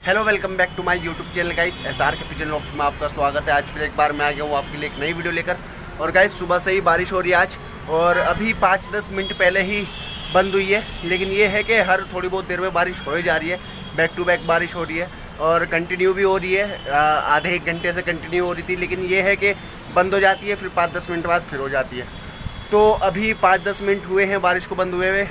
Hello welcome back to my YouTube channel guys, SR के kitchen loft में आपका स्वागत है। आज फिर एक बार मैं आ गया हूँ आपके लिए एक नई वीडियो लेकर। और गाइस सुबह से ही बारिश हो रही है आज, और अभी 5-10 मिनट पहले ही बंद हुई है। लेकिन ये है कि हर थोड़ी बहुत देर में बारिश हो ही जा रही है, बैक टू बैक बारिश हो रही है और कंटिन्यू भी हो रही है। आधे एक घंटे से कंटिन्यू हो रही थी, लेकिन ये है कि बंद हो जाती है, फिर 5-10 मिनट बाद फिर हो जाती है। तो अभी 5-10 मिनट हुए हैं बारिश को बंद हुए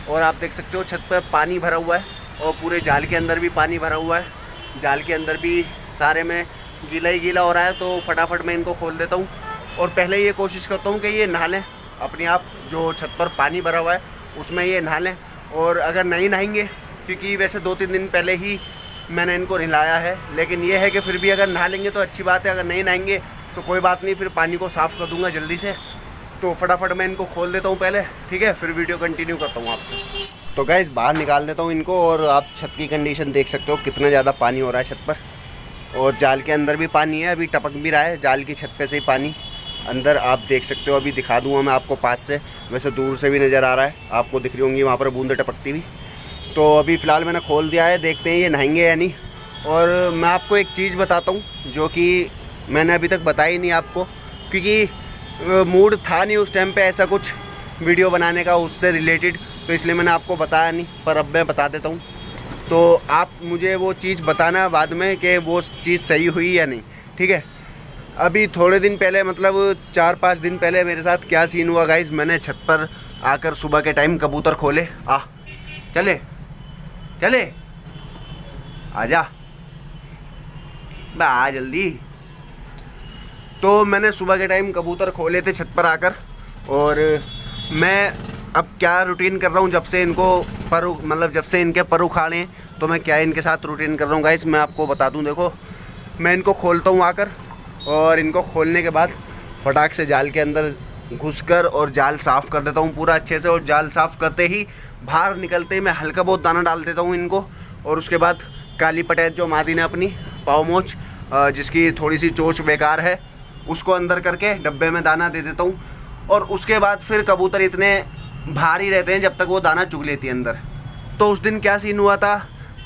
और आप देख सकते हो छत पर पानी भरा हुआ है और पूरे जाल के अंदर भी पानी भरा हुआ है। जाल के अंदर भी सारे में गीला ही गीला हो रहा है, तो फटाफट मैं इनको खोल देता हूँ और पहले ये कोशिश करता हूँ कि ये नहा लें अपने आप। जो छत पर पानी भरा हुआ है उसमें ये नहा लें, और अगर नहीं नहाएंगे, क्योंकि वैसे 2-3 दिन पहले ही मैंने इनको नहलाया है, लेकिन ये है कि फिर भी अगर नहा लेंगे तो अच्छी बात है। अगर नहीं नहाएंगे तो कोई बात नहीं, फिर पानी को साफ़ कर दूँगा जल्दी से। तो फटाफट मैं इनको खोल देता हूँ पहले, ठीक है, फिर वीडियो कंटिन्यू करता हूँ आपसे। तो गाइस बाहर निकाल देता हूँ इनको, और आप छत की कंडीशन देख सकते हो कितना ज़्यादा पानी हो रहा है छत पर, और जाल के अंदर भी पानी है, अभी टपक भी रहा है जाल की छत पे से ही पानी अंदर आप देख सकते हो। अभी दिखा दूँगा मैं आपको पास से, वैसे दूर से भी नज़र आ रहा है, आपको दिख रही होंगी वहाँ पर बूंदें टपकती हुई। तो अभी फ़िलहाल मैंने खोल दिया है, देखते हैं ये नहाएंगे या नहीं। और मैं आपको एक चीज़ बताता हूँ जो कि मैंने अभी तक बताई नहीं आपको, क्योंकि मूड था नहीं उस टाइम पे ऐसा कुछ वीडियो बनाने का उससे रिलेटेड, तो इसलिए मैंने आपको बताया नहीं, पर अब मैं बता देता हूँ। तो आप मुझे वो चीज़ बताना बाद में कि वो चीज़ सही हुई या नहीं, ठीक है। अभी थोड़े दिन पहले, मतलब 4-5 दिन पहले मेरे साथ क्या सीन हुआ गाइस, मैंने छत पर आकर सुबह के टाइम कबूतर खोले। चले चले आजा बा जल्दी। तो मैंने सुबह के टाइम कबूतर खोले थे छत पर आकर, और मैं अब क्या रूटीन कर रहा हूँ जब से इनको जब से इनके पर उखाड़े हैं, तो मैं क्या इनके साथ रूटीन कर रहा हूँ गाइस, मैं आपको बता दूँ। देखो, मैं इनको खोलता हूँ आकर, और इनको खोलने के बाद फटाक से जाल के अंदर घुसकर और जाल साफ़ कर देता हूँ पूरा अच्छे से। और जाल साफ़ करते ही बाहर निकलते ही मैं हल्का बहुत दाना डाल देता हूँ इनको, और उसके बाद काली पटैत जो मादी ने अपनी पाव मोच, जिसकी थोड़ी सी चोंच बेकार है, उसको अंदर करके डब्बे में दाना दे देता हूँ। और उसके बाद फिर कबूतर इतने भारी रहते हैं जब तक वो दाना चुग लेती है अंदर। तो उस दिन क्या सीन हुआ था,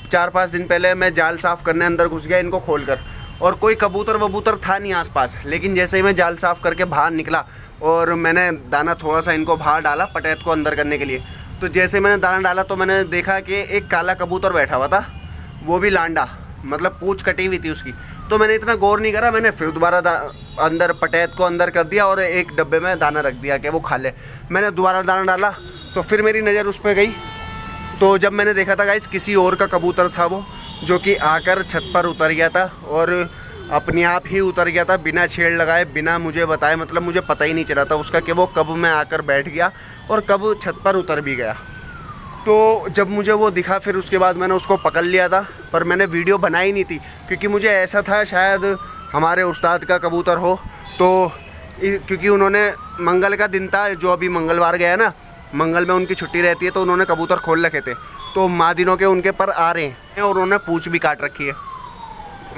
4-5 दिन पहले मैं जाल साफ़ करने अंदर घुस गया इनको खोलकर, और कोई कबूतर वबूतर था नहीं आसपास। लेकिन जैसे ही मैं जाल साफ़ करके बाहर निकला और मैंने दाना थोड़ा सा इनको बाहर डाला पटैत को अंदर करने के लिए, तो जैसे मैंने दाना डाला तो मैंने देखा कि एक काला कबूतर बैठा हुआ था, वो भी लांडा, मतलब पूँछ कटी हुई थी उसकी। तो मैंने इतना गौर नहीं करा, मैंने फिर दोबारा अंदर पटैत को अंदर कर दिया और एक डब्बे में दाना रख दिया कि वो खा ले। मैंने दोबारा दाना डाला तो फिर मेरी नज़र उस पर गई, तो जब मैंने देखा था गाइस किसी और का कबूतर था वो, जो कि आकर छत पर उतर गया था, और अपने आप ही उतर गया था बिना छेड़ लगाए, बिना मुझे बताए। मतलब मुझे पता ही नहीं चला था उसका कि वो कब में आकर बैठ गया और कब छत पर उतर भी गया। तो जब मुझे वो दिखा, फिर उसके बाद मैंने उसको पकड़ लिया था, पर मैंने वीडियो बनाई नहीं थी, क्योंकि मुझे ऐसा था शायद हमारे उस्ताद का कबूतर हो। तो क्योंकि उन्होंने मंगल का दिन था, जो अभी मंगलवार गया ना, मंगल में उनकी छुट्टी रहती है, तो उन्होंने कबूतर खोल रखे थे। तो मादिनों के उनके पर आ रहे हैं और उन्होंने पूँछ भी काट रखी है।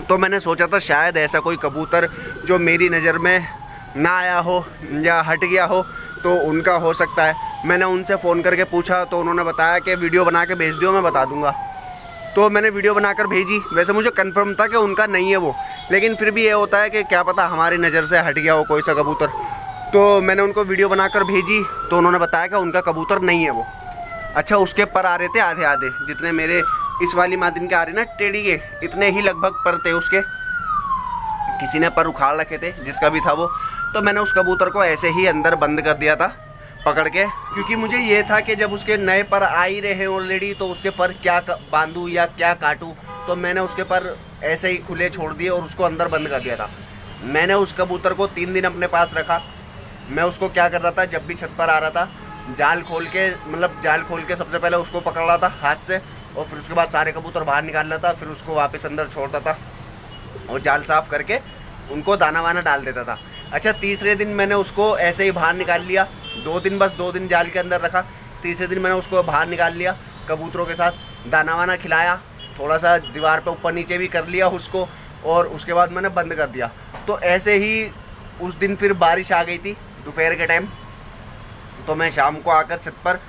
तो मैंने सोचा था शायद ऐसा कोई कबूतर जो मेरी नज़र में ना आया हो या हट गया हो, तो उनका हो सकता है। मैंने उनसे फ़ोन करके पूछा तो उन्होंने बताया कि वीडियो बना के भेज दियो, मैं बता दूंगा। तो मैंने वीडियो बनाकर भेजी, वैसे मुझे कंफर्म था कि उनका नहीं है वो, लेकिन फिर भी ये होता है कि क्या पता हमारी नज़र से हट गया हो कोई सा कबूतर। तो मैंने उनको वीडियो बनाकर भेजी तो उन्होंने बताया कि उनका कबूतर नहीं है वो। अच्छा, उसके पर आ रहे थे आधे आधे, जितने मेरे इस वाली मादिन के आ रहे ना टेढ़ी के, इतने ही लगभग पर थे उसके। किसी ने पर उखाड़ रखे थे जिसका भी था वो। तो मैंने उस कबूतर को ऐसे ही अंदर बंद कर दिया था पकड़ के, क्योंकि मुझे ये था कि जब उसके नए पर आ ही रहे हैं ऑलरेडी, तो उसके पर क्या बांधूँ या क्या काटूँ। तो मैंने उसके पर ऐसे ही खुले छोड़ दिए और उसको अंदर बंद कर दिया था। मैंने उस कबूतर को 3 दिन अपने पास रखा। मैं उसको क्या कर रहा था, जब भी छत पर आ रहा था जाल खोल के सबसे पहले उसको पकड़ रहा था हाथ से, और फिर उसके बाद सारे कबूतर बाहर निकाल रहा था, फिर उसको वापस अंदर छोड़ता था और जाल साफ़ करके उनको दाना वाना डाल देता था। अच्छा, तीसरे दिन मैंने उसको ऐसे ही बाहर निकाल लिया। 2 दिन जाल के अंदर रखा। तीसरे दिन मैंने उसको बाहर निकाल लिया, कबूतरों के साथ दाना वाना खिलाया, थोड़ा सा दीवार पे ऊपर नीचे भी कर लिया उसको, और उसके बाद मैंने बंद कर दिया। तो ऐसे ही उस दिन फिर बारिश आ गई थी दोपहर के टाइम, तो मैं शाम को आकर छत पर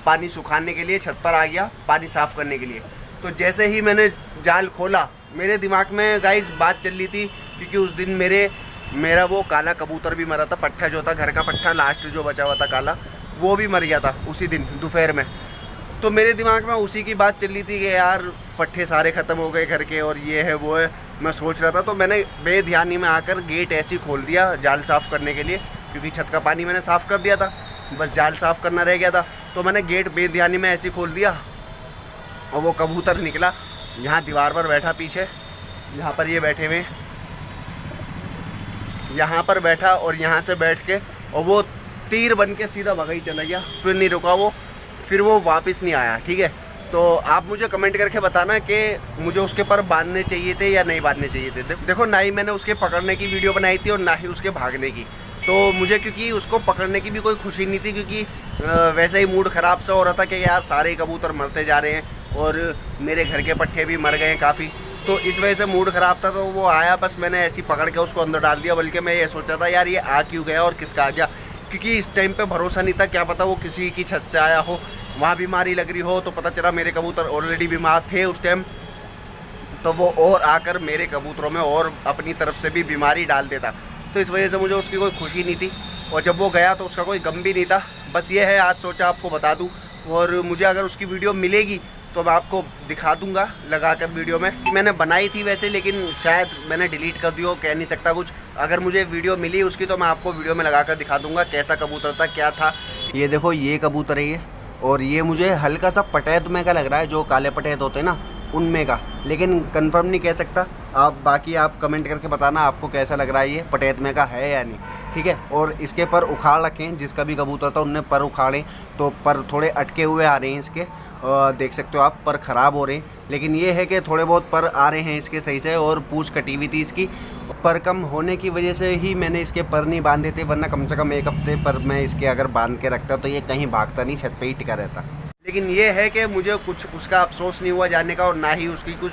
पानी सुखाने के लिए छत पर आ गया, पानी साफ़ करने के लिए। तो जैसे ही मैंने जाल खोला, मेरे दिमाग में गाइस बात चल रही थी, क्योंकि उस दिन मेरा वो काला कबूतर भी मरा था, पट्ठा जो था, घर का पट्ठा लास्ट जो बचा हुआ था काला, वो भी मर गया था उसी दिन दोपहर में। तो मेरे दिमाग में उसी की बात चल रही थी कि यार पट्ठे सारे ख़त्म हो गए घर के, और ये है वो है, मैं सोच रहा था। तो मैंने बेध्यानी में आकर गेट ऐसे ही खोल दिया जाल साफ़ करने के लिए, क्योंकि छत का पानी मैंने साफ़ कर दिया था, बस जाल साफ़ करना रह गया था। तो मैंने गेट बेध्यानी में ऐसे ही खोल दिया, और वो कबूतर निकला, यहाँ दीवार पर बैठा पीछे, यहाँ पर ये बैठे हुए, यहाँ पर बैठा, और यहाँ से बैठ के और वो तीर बन के सीधा भगा ही चला गया, फिर नहीं रुका वो, फिर वो वापस नहीं आया। ठीक है, तो आप मुझे कमेंट करके बताना कि मुझे उसके पर बांधने चाहिए थे या नहीं बांधने चाहिए थे। देखो, ना ही मैंने उसके पकड़ने की वीडियो बनाई थी और ना ही उसके भागने की। तो मुझे क्योंकि उसको पकड़ने की भी कोई खुशी नहीं थी, क्योंकि वैसे ही मूड ख़राब सा हो रहा था कि यार सारे कबूतर मरते जा रहे हैं और मेरे घर के पट्ठे भी मर गए हैं काफ़ी, तो इस वजह से मूड ख़राब था। तो वो आया, बस मैंने ऐसी पकड़ के उसको अंदर डाल दिया। बल्कि मैं ये सोचा था यार ये आ क्यों गया और किसका आ गया, क्योंकि इस टाइम पे भरोसा नहीं था, क्या पता वो किसी की छत से आया हो, वहाँ बीमारी लग रही हो। तो पता चला मेरे कबूतर ऑलरेडी बीमार थे उस टाइम, तो वो और आकर मेरे कबूतरों में और अपनी तरफ से भी बीमारी डाल देता। तो इस वजह से मुझे उसकी कोई खुशी नहीं थी, और जब वो गया तो उसका कोई गम भी नहीं था। बस ये है, आज सोचा आपको बता दूँ, और मुझे अगर उसकी वीडियो मिलेगी तो मैं आपको दिखा दूंगा लगाकर वीडियो में। मैंने बनाई थी वैसे, लेकिन शायद मैंने डिलीट कर दी हो, कह नहीं सकता कुछ। अगर मुझे वीडियो मिली उसकी तो मैं आपको वीडियो में लगाकर दिखा दूंगा कैसा कबूतर था, क्या था। ये देखो, ये कबूतर है ये, और ये मुझे हल्का सा पटैत में का लग रहा है, जो काले पटैत होते हैं ना उनमें का, लेकिन कंफर्म नहीं कह सकता। आप बाकी आप कमेंट करके बताना आपको कैसा लग रहा है, ये पटैत में का है या नहीं। ठीक है, और इसके पर उखाड़ रखें, जिसका भी कबूतर था उनने पर उखाड़े, तो पर थोड़े अटके हुए आ रहे हैं इसके, देख सकते हो आप, पर ख़राब हो रहे हैं। लेकिन ये है कि थोड़े बहुत पर आ रहे हैं इसके सही से, और पूँछ कटी हुई थी इसकी। पर कम होने की वजह से ही मैंने इसके पर नहीं बांधे थे, वरना कम से कम 1 हफ्ते पर मैं इसके अगर बांध के रखता तो ये कहीं भागता नहीं, छत पे ही टिका रहता। लेकिन ये है कि मुझे कुछ उसका अफसोस नहीं हुआ जाने का, और ना ही उसकी कुछ,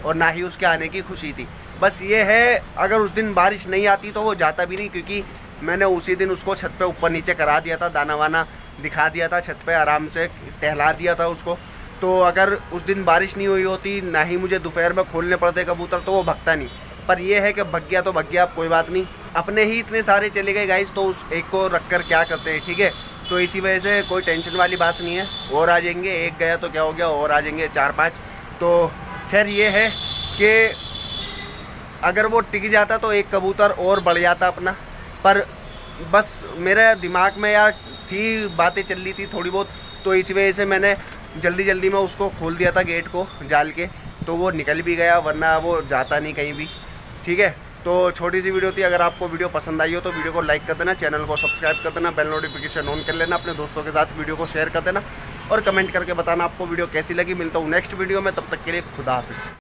और ना ही उसके आने की खुशी थी। बस ये है, अगर उस दिन बारिश नहीं आती तो वो जाता भी नहीं, क्योंकि मैंने उसी दिन उसको छत पे ऊपर नीचे करा दिया था, दाना वाना दिखा दिया था, छत पे आराम से टहला दिया था उसको। तो अगर उस दिन बारिश नहीं हुई होती, ना ही मुझे दोपहर में खोलने पड़ते कबूतर, तो वो भगता नहीं। पर ये है कि भग गया तो भग गया, कोई बात नहीं, अपने ही इतने सारे चले गए गाइस, तो उस एक को रख कर क्या करते हैं। ठीक है, तो इसी वजह से कोई टेंशन वाली बात नहीं है, और आ जाएंगे, एक गया तो क्या हो गया, और आ जाएंगे 4-5। तो खैर ये है कि अगर वो टिक जाता तो एक कबूतर और बढ़ जाता अपना। पर बस मेरे दिमाग में यार थी, बातें चल रही थी थोड़ी बहुत, तो इसी वजह से मैंने जल्दी में उसको खोल दिया था गेट को जाल के, तो वो निकल भी गया, वरना वो जाता नहीं कहीं भी। ठीक है, तो छोटी सी वीडियो थी। अगर आपको वीडियो पसंद आई हो तो वीडियो को लाइक कर देना, चैनल को सब्सक्राइब कर देना, बेल नोटिफिकेशन ऑन कर लेना, अपने दोस्तों के साथ वीडियो को शेयर कर देना, और कमेंट करके बताना आपको वीडियो कैसी लगी। मिलता हूँ नेक्स्ट वीडियो में, तब तक के लिए खुदा हाफिज़।